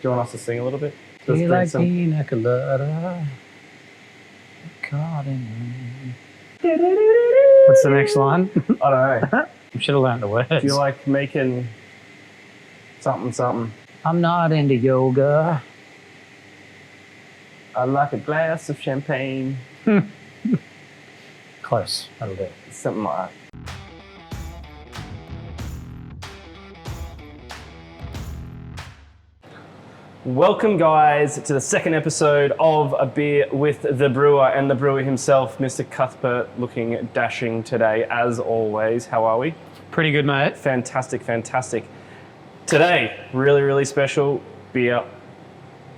you want us to sing a little bit? Do you like Pina Colada? What's the next line? I don't know. I should have learned the words. Do you like making something? I'm not into yoga. I like a glass of champagne. Close. That'll do. Something like that. Welcome, guys, to the second episode of A Beer with the Brewer and the brewer himself, Mr. Cuthbert, looking dashing today, as always. How are we? Pretty good, mate. Fantastic, fantastic. Today, really special beer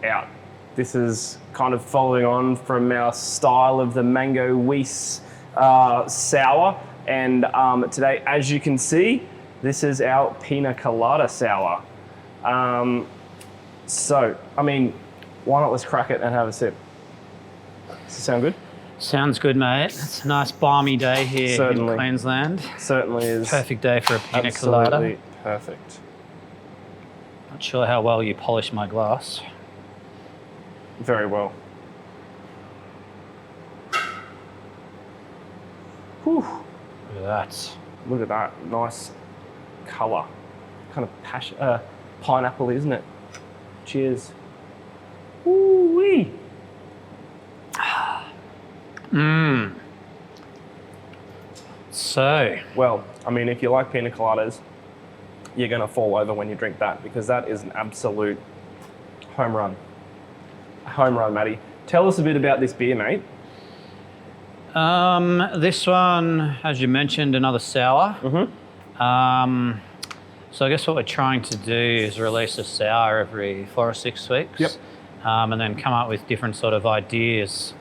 out. This is kind of following on from our style of the Mango Weiss Sour. And today, as you can see, this is our Pina Colada Sour. So, I mean, why not let's crack it and have a sip? Does it sound good? Sounds good, mate. It's a nice balmy day here in Queensland. Certainly is. Perfect day for a Pina Colada. Absolutely perfect. Not sure how well you polish my glass. Very well. Whew. Look at that. Look at that. Nice colour. Kind of pineapple, isn't it? Cheers. Ooh-wee. So. Well, I mean, if you like pina coladas, you're going to fall over when you drink that because that is an absolute home run. A home run, Matty. Tell us a bit about this beer, mate. This one, as you mentioned, another sour. Mm-hmm. So I guess what we're trying to do is release a sour every 4 or 6 weeks. Yep. And then come up with different sort of ideas,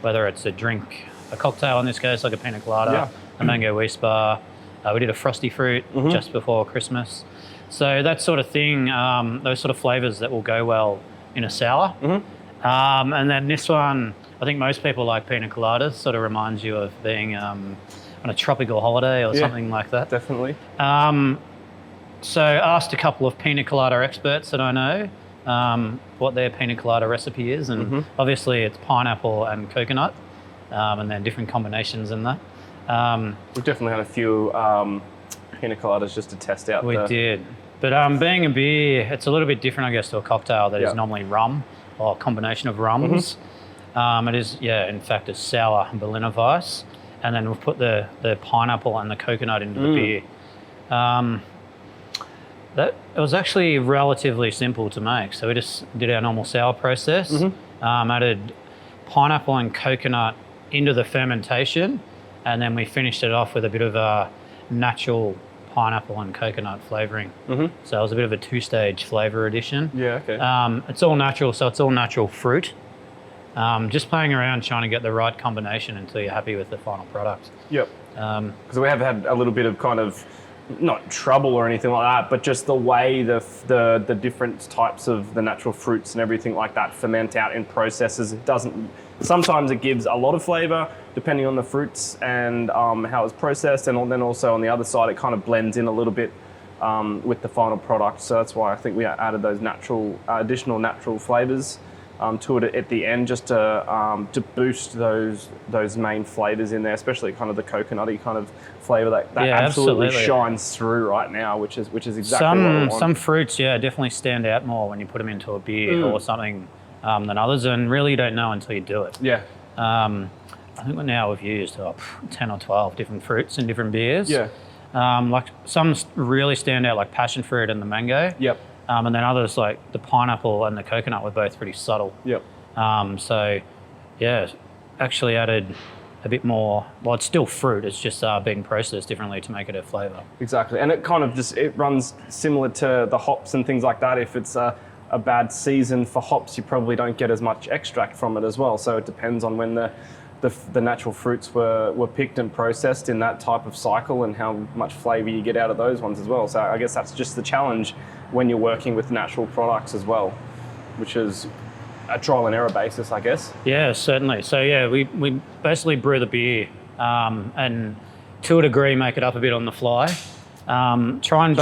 whether it's a drink, a cocktail in this case, like a pina colada, a mango Weiss bar. We did a frosty fruit just before Christmas. So that sort of thing, those sort of flavours that will go well in a sour. And then this one, I think most people like pina coladas, sort of reminds you of being on a tropical holiday or something like that. Definitely. So I asked a couple of pina colada experts that I know what their pina colada recipe is, and obviously it's pineapple and coconut, and then different combinations in that. We've definitely had a few pina coladas just to test out. We did, but being a beer, it's a little bit different, I guess, to a cocktail that is normally rum or a combination of rums. It is, in fact, a sour Berliner Weiss, and then we've put the pineapple and the coconut into the beer. It was actually relatively simple to make. So we just did our normal sour process, added pineapple and coconut into the fermentation, and then we finished it off with a bit of a natural pineapple and coconut flavouring. So it was a bit of a 2-stage flavour addition. Yeah, okay. It's all natural, so it's all natural fruit. Just playing around trying to get the right combination until you're happy with the final product. Yep. Because we have had a little bit of kind of, not trouble or anything like that, but just the way the different types of the natural fruits and everything like that ferment out in processes. It doesn't, sometimes it gives a lot of flavor depending on the fruits and how it's processed, and then also on the other side it kind of blends in a little bit with the final product. So that's why I think we added those natural additional natural flavors to it at the end, just to boost those main flavors in there, especially kind of the coconutty kind of flavor that absolutely shines through right now, which is exactly what I want. Some fruits, definitely stand out more when you put them into a beer or something than others, and really you don't know until you do it. Yeah. I think now we've used 10 or 12 different fruits in different beers. Yeah. Like some really stand out, like passion fruit and the mango. Yep. And then others like the pineapple and the coconut were both pretty subtle. Yep. So, actually added a bit more. Well, it's still fruit. It's just being processed differently to make it a flavour. Exactly, and it kind of it runs similar to the hops and things like that. If it's a bad season for hops, you probably don't get as much extract from it as well. So it depends on when the natural fruits were picked and processed in that type of cycle and how much flavour you get out of those ones as well. So I guess that's just the challenge when you're working with natural products as well, which is a trial and error basis, I guess. Yeah, certainly. So we basically brew the beer and to a degree make it up a bit on the fly. Try and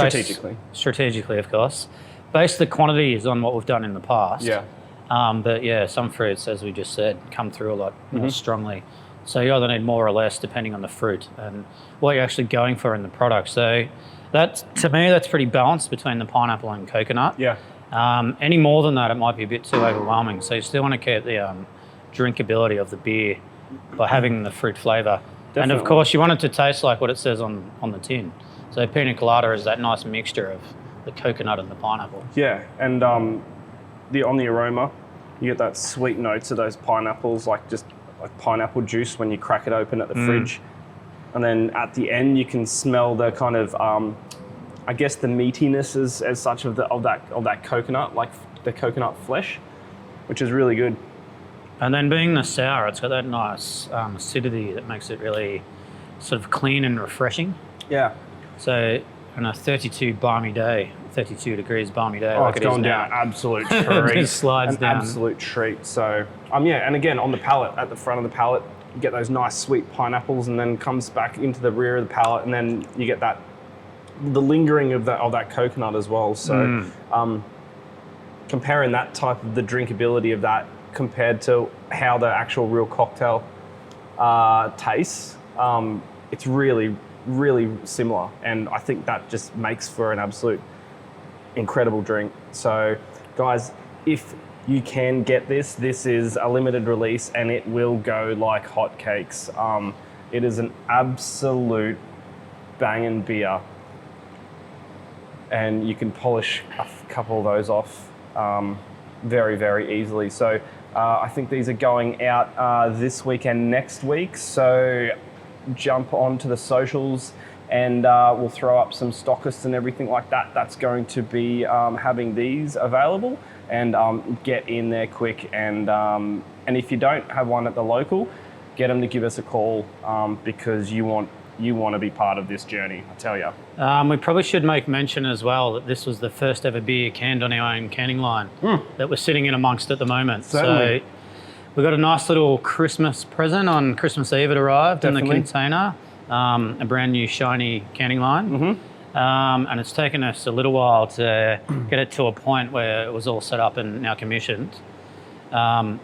strategically, of course. base the quantities on what we've done in the past. Yeah. But yeah, some fruits, as we just said, come through a lot more strongly. So you either need more or less depending on the fruit and what you're actually going for in the product. So that, to me, that's pretty balanced between the pineapple and coconut. Yeah. Any more than that, it might be a bit too overwhelming. So you still want to keep the drinkability of the beer by having the fruit flavour. And of course, you want it to taste like what it says on the tin. So Pina Colada is that nice mixture of the coconut and the pineapple. Yeah, and on the aroma, you get that sweet notes of those pineapples, like just like pineapple juice when you crack it open at the fridge. And then at the end, you can smell the kind of, I guess, the meatiness as such of that coconut, like the coconut flesh, which is really good. And then being the sour, it's got that nice acidity that makes it really sort of clean and refreshing. Yeah. So on a 32 degrees balmy day, Oh, like it's it is going now, down, absolute treat. It slides down. Absolute treat. So, yeah, and again, on the palate, at the front of the palate, you get those nice sweet pineapples, and then comes back into the rear of the palate, and then you get the lingering of that coconut as well. So, comparing that type of the drinkability of that compared to how the actual real cocktail tastes, it's really, really similar, and I think that just makes for an absolute incredible drink. So, guys, if you can get this is a limited release, and it will go like hotcakes. It is an absolute banging beer, and you can polish a couple of those off very, very easily. So I think these are going out this week and next week. So jump onto the socials, and we'll throw up some stockists and everything like that. That's going to be having these available, and get in there quick. And if you don't have one at the local, get them to give us a call, because you want to be part of this journey, I tell you. We probably should make mention as well that this was the first ever beer canned on our own canning line that we're sitting in amongst at the moment. Certainly. So we got a nice little Christmas present on Christmas Eve. It arrived in the container, a brand new shiny canning line. And it's taken us a little while to get it to a point where it was all set up and now commissioned. So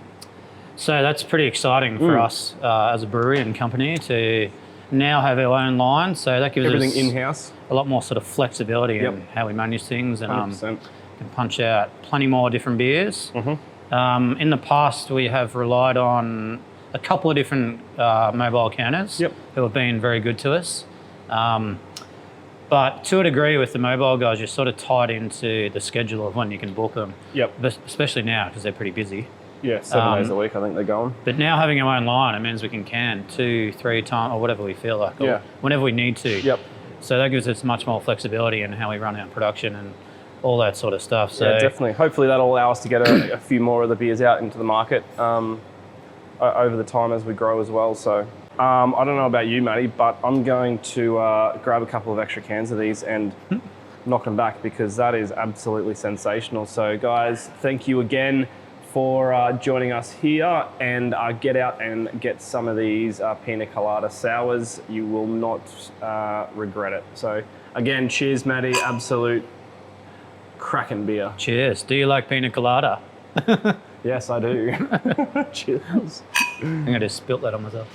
that's pretty exciting for us as a brewery and company to now have our own line. So that gives everything us in-house, a lot more sort of flexibility in how we manage things, and can punch out plenty more different beers. In the past, we have relied on a couple of different mobile canners who have been very good to us. But to a degree with the mobile guys, you're sort of tied into the schedule of when you can book them. But especially now, because they're pretty busy. Yeah, 7 days a week, I think they're going. But now having our own line, it means we can 2-3 times, or whatever we feel like, or whenever we need to. So that gives us much more flexibility in how we run our production and all that sort of stuff. So yeah, definitely. Hopefully that'll allow us to get a few more of the beers out into the market over the time as we grow as well. So I don't know about you, Matty, but I'm going to grab a couple of extra cans of these and knock them back, because that is absolutely sensational. So guys, thank you again for joining us here, and get out and get some of these Pina Colada Sours. You will not regret it. So again, cheers, Matty. Absolute cracking beer. Cheers. Do you like Pina Colada? Yes, I do. Cheers. I think I just spilt that on myself.